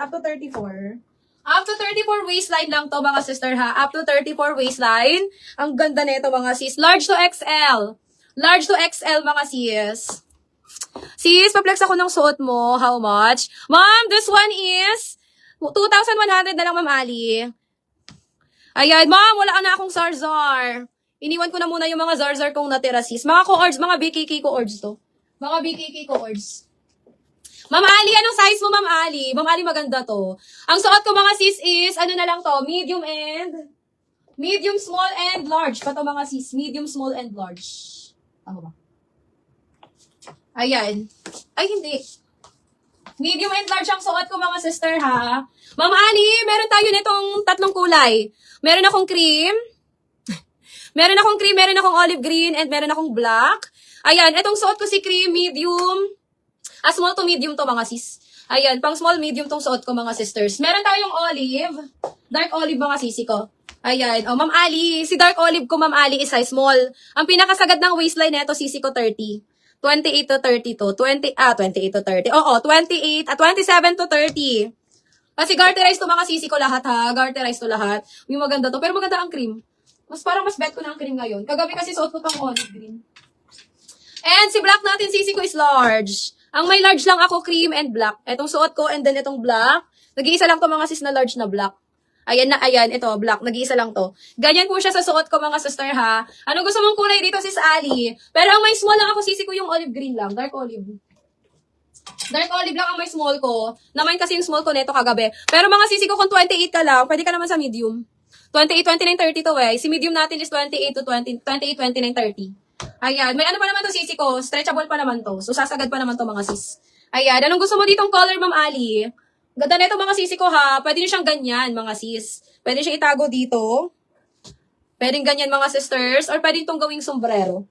Up to 34. Up to 34 waistline lang to mga sister ha. Up to 34 waistline. Ang ganda nito mga sis. Large to XL. Large to XL mga sis. Sis, pa-flex ako ng suot mo. How much? Ma'am, this one is 2,100 na lang, Ma'am Ali. Ayan, ma'am, wala na akong zarzar. Iniwan ko na muna yung mga zarzar kong natira, sis. Mga co-ords, mga BKK co-ords to. Mga BKK co-ords. Ma'am Ali, anong size mo, Ma'am Ali? Ma'am Ali, maganda to. Ang suot ko mga sis is, ano na lang to, medium, small, and large. Pa to mga sis, medium, small, and large. Tama ba? Ayan. Ay, hindi. Medium and large ang suot ko mga sister, ha? Ma'am Ali, meron tayo nitong tatlong kulay. Meron akong cream, meron akong olive green, and meron akong black. Ayan, itong suot ko si cream, medium, small to medium to mga sis. Ayan, pang small, medium tong suot ko mga sisters. Meron tayong olive, dark olive mga sisi ko. Ayan, oh Ma'am Ali, si dark olive ko Ma'am Ali is size small. Ang pinakasagad ng waistline nito sisi ko 30. 28 to 32. 28 to 30. Oo, 27 to 30. Kasi garterize to mga sisi ko lahat ha. Garterize to lahat. May maganda to. Pero maganda ang cream. Parang mas bet ko na ang cream ngayon. Kagabi kasi suot ko pang olive green. And si black natin sisi ko is large. Ang may large lang ako, cream and black. Etong suot ko and then itong black. Nag-iisa lang to mga sis na large na black. Ayan na, ayan, ito, black. Nag-iisa lang to. Ganyan po siya sa suot ko mga sister ha. Anong gusto mong kulay dito sis Ali? Pero ang may small lang ako sisi ko yung olive green lang. Dark olive. Dark olive lang ang may small ko. Naman kasi yung small ko neto kagabi. Pero mga sisi ko kung 28 ka lang, pwede ka naman sa medium. 28, 29, 30 to eh. Si medium natin is 28 to 20, 28, 29, 30. Ayan, may ano pa naman to sisi ko, stretchable pa naman to. So, sasagad pa naman to mga sis. Ayan, anong gusto mo ditong color, Ma'am Ali? Ganda nito mga sisi ko ha. Pwede nyo siyang ganyan, mga sis. Pwede siya itago dito. Pwedeng ganyan mga sisters. Or pwede itong gawing sombrero.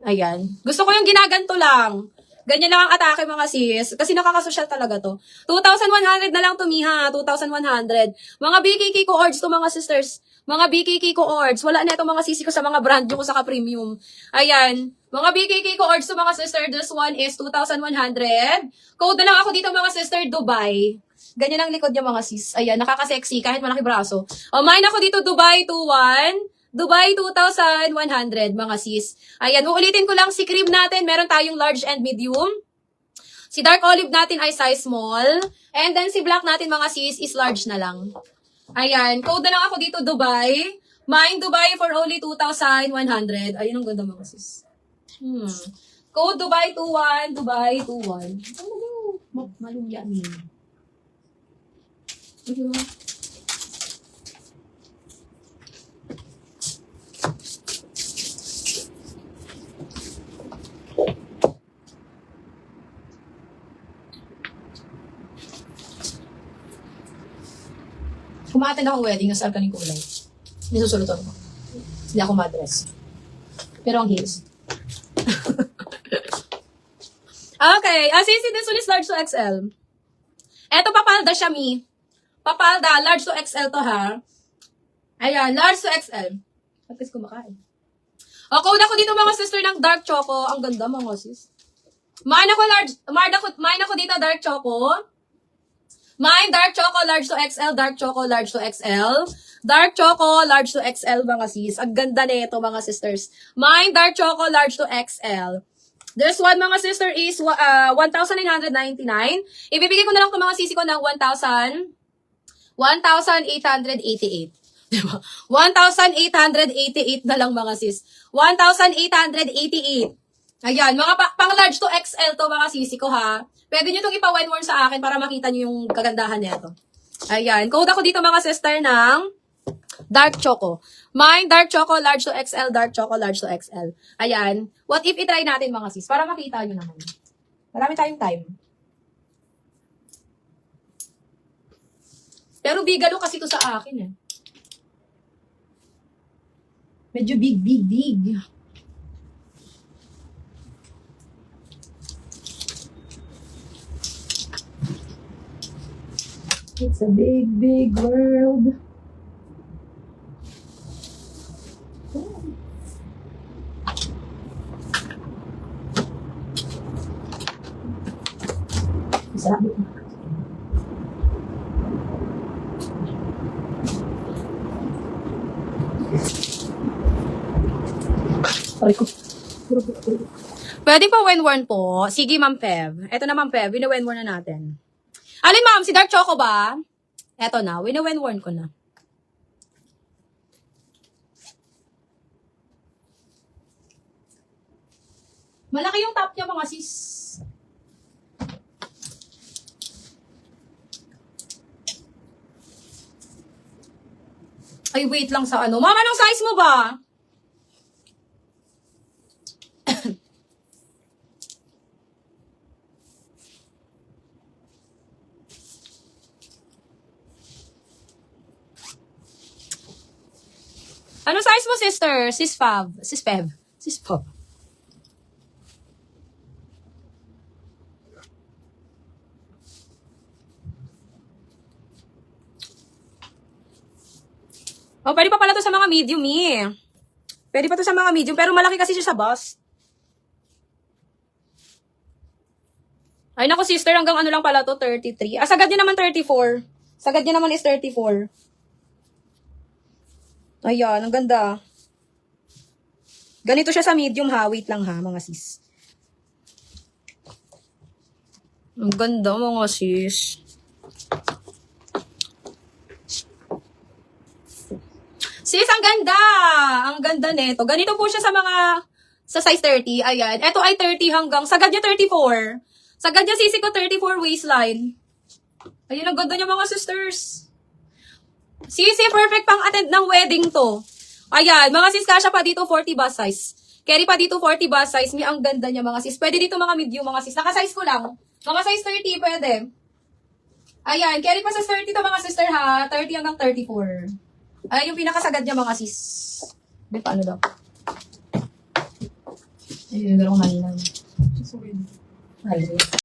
Ayan. Gusto ko yung ginaganto lang. Ganyan lang ang atake mga sis. Kasi nakakasosyal talaga to. 2,100 na lang to, Miha. 2,100. Mga BKK co-ords to mga sisters. Mga BKK co-ords. Wala na itong mga sisi ko sa mga brand yung sa ka-premium. Ayan. Mga BKK co-ords to mga sister. This one is 2,100. Code na lang ako dito mga sister, Dubai. Ganyan ang likod niya mga sis. Ayan, nakaka-sexy kahit malaki braso. O, mine ako dito, Dubai 21. Dubai 2,100 mga sis. Ayan, uulitin ko lang si cream natin. Meron tayong large and medium. Si dark olive natin ay size small. And then si black natin mga sis is large na lang. Ayan, code na lang ako dito Dubai. Mine Dubai for only 2,100. Ayun ang ganda mga sis. Code Dubai 21, Dubai 21. Maluya ni. Kumaten akong wedding, nasal ka ng kulay. Nisusulutan ko. Hindi ako madress. Pero ang heels. Okay. Sisi, this one is large to XL. Eto, papalda siya, Mi. Papalda, large to XL to, ha? Ayan, large to XL. Pagkas kumakain. O, code ako dito, mga sister, ng dark choco. Ang ganda, mga sis. Mine ako dito, dark choco. Mine, dark choco, large to XL, dark choco, large to XL. Dark choco, large to XL, mga sis. Ang ganda nito, mga sisters. Mine, dark choco, large to XL. This one, mga sister, is 1,999. Ibibigay ko na lang ito, mga sisi ko, ng 1,888. Diba? 1,888 na lang, mga sis. 1,888. Ayan, mga pang large to XL to mga sisi ko ha. Pwede nyo itong ipa-one-more sa akin para makita nyo yung kagandahan nito. Ayan, code ako dito mga sister ng dark choco. Mine, dark choco, large to XL, dark choco, large to XL. Ayan, what if itry natin mga sis para makita nyo naman. Marami tayong time. Pero bigalo kasi to sa akin eh. Medyo big. It's a big world. Sarap. Sorry ko. Pwede pa wen-worn po. Sige, Ma'am Pev. Eto na, Ma'am Pev. Wina-wen-worn na natin. Alin, Ma'am? Si Dark Choco ba? Eto na. Wina-wen-worn ko na. Malaki yung top niya, mga sis. Ay, wait lang sa ano. Ma'am, anong size mo ba? Anong size mo, sister? Sis Fab. Sis Feb. Sis Fab. Oh, pwede pa pala to sa mga medium eh. Pwede pa to sa mga medium, pero malaki kasi siya sa bust. Ay, naku sister, hanggang ano lang pala to, 33. Ah, sagad niya naman 34. Sagad niya naman is 34. Ayan, ang ganda. Ganito siya sa medium ha. Wait lang ha, mga sis. Ang ganda, mga sis. Sis, ang ganda! Ang ganda nito. Ganito po siya sa mga, sa size 30. Ayan. Ito ay 30 hanggang, sagad niya 34. Sagad niya sisi ko 34 waistline. Ayan, ang ganda niya mga sisters. Sisi, perfect pang attend ng wedding to. Ayan, mga sis, kasya pa dito 40 bust size. Carry pa dito 40 bust size. Ang ganda niya mga sis. Pwede dito mga medium mga sis. Naka-size ko lang. Mga size 30 pwede. Ayan, carry pa sa 30 to mga sister ha. 30 hanggang 34. Ayan yung pinakasagad niya mga sis. Di paano daw? Ayun, yung dalawang halina. Sorry.